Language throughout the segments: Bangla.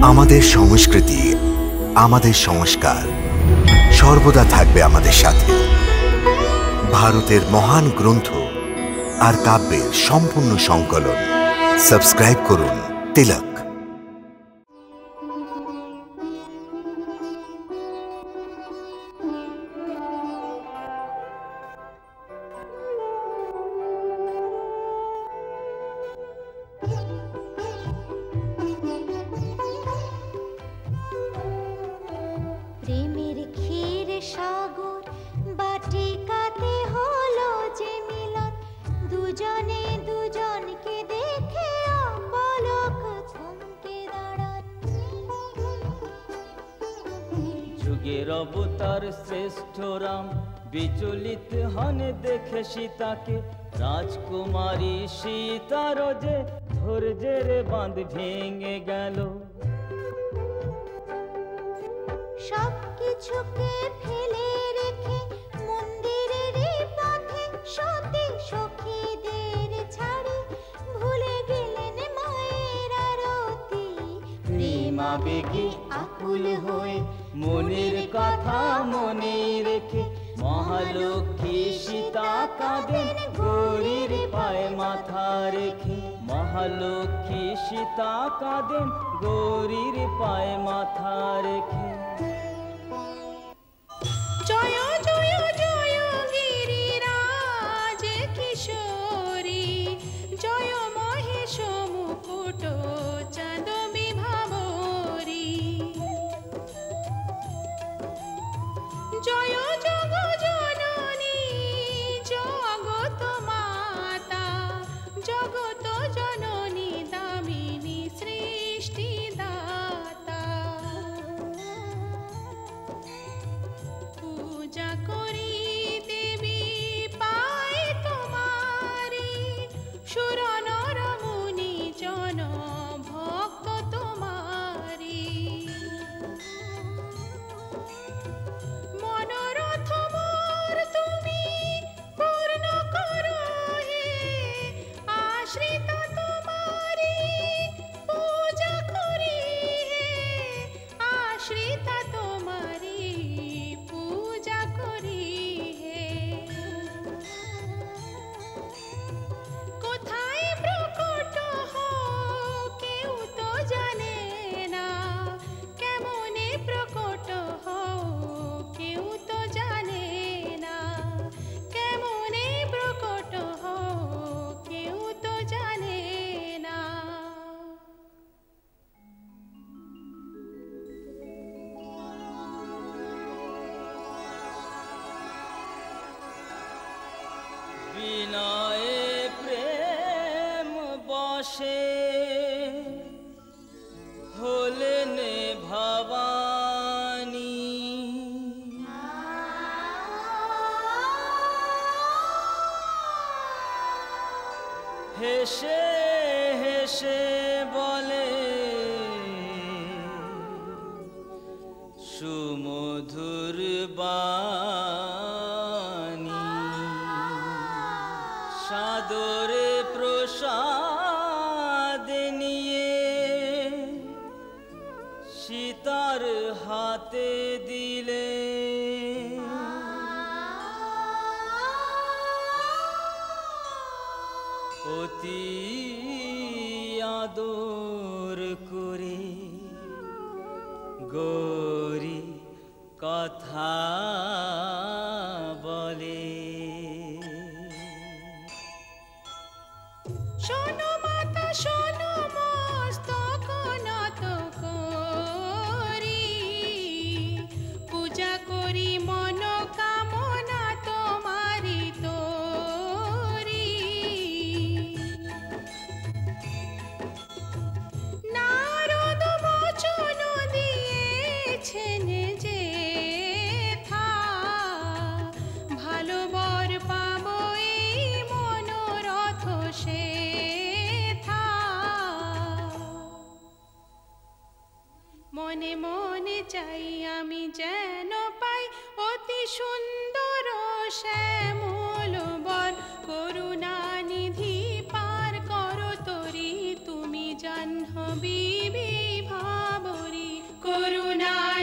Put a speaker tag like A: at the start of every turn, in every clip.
A: আমাদের সংস্কৃতি, আমাদের সংস্কার সর্বদা থাকবে আমাদের সাথে। ভারতের মহান গ্রন্থ আর কাব্যের সম্পূর্ণ সংকলন। সাবস্ক্রাইব করুন তিলক।
B: প্রেমের ক্ষীর সাগর বাটিকাতে হলো যে মিলন, দুজনে দুজনকে দেখে অপলক থমকে দাঁড়ান।
C: যুগের অবতার শ্রেষ্ঠ রাম বিচলিত হন দেখে সীতাকে, রাজকুমারী সীতার যে ধৈর্যের বাঁধ ভেঙে গেল।
B: সব কিছুকে ফেলে রেখে মন্দিরের পথে সতী সখীদের ছাড়ি ভুলে গেলেন মায়ের আরতি।
C: প্রেম আবেগে আকুল হয়ে মনের কথা মনে রেখে মহালক্ষ্মী সীতা কাঁদেন গৌরীর পায়ে মাথা রেখে। মহালক্ষ্মী সীতা কাঁদেন গৌরীর পায়ে মাথা রেখে।
B: জয় জয় জয় গিরিরাজ কিশোরী, জয় মহেশ মুকুট চাঁদ বিভাবরী। জয় জগ জননী জগত মাতা, জগত জননী দামিনী সৃষ্টি দাতা। পূজা করি দেবী পাই তোমারি, সুর নর মুনি জন ভক্ত তোমারি। মনোরথ মোর তুমি পূর্ণ করো হে, আশ্রিত তোমারি পূজা করি হে, আশ্রিত তোমারি পূজা করি হে। কোথায় প্রকট হও কেউ তো জানে না, কেমনে প্রকট হও কেউ তো জানে না, কেমনে প্রকট হও কেউ তো জানে না।
C: বিনয়ে প্রেম বশে হলেন ভবানী, হেসে হেসে বলে সুমধুর বাণী। সাদরে প্রসাদ নিয়ে সীতার হাতে দিলে, অতি আদর করে গৌরী কথা বলে।
B: শোনো মাতা শোনো মস্তক নত করি, পূজা করি মনোকামনা তোমারি তোরি। নারদ বচন দিয়েছেন যে থা, ভালো বর পাবো এই মনোরথ সে থা। মনে মনে চাই আমি যেন পাই অতি সুন্দর শ্যামল বর, করুণা নিধি পার করো তরি তুমি জাহ্নবী বিভাবরী।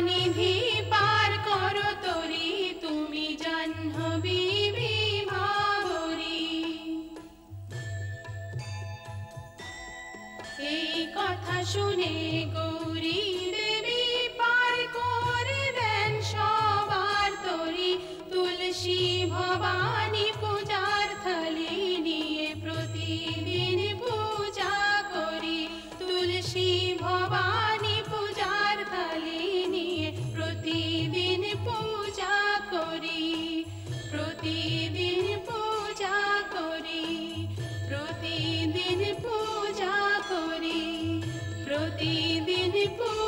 B: নিধি পার করো তরি, তুমি জাহ্নবী বিভাবরী। এই কথা শুনে গৌরী দেবী পার করে দেন সবার তরি। তুলসী ভবানী পূজার থালি নিয়ে প্রতিদিন পূজা করি। তুলসী ভবানী পূজার থালি নিয়ে প্রতিদিন পূজা করি। প্রতিদিন পূজা করি। প্রতিদিন পূজা করি। প্রতিদিন পূজা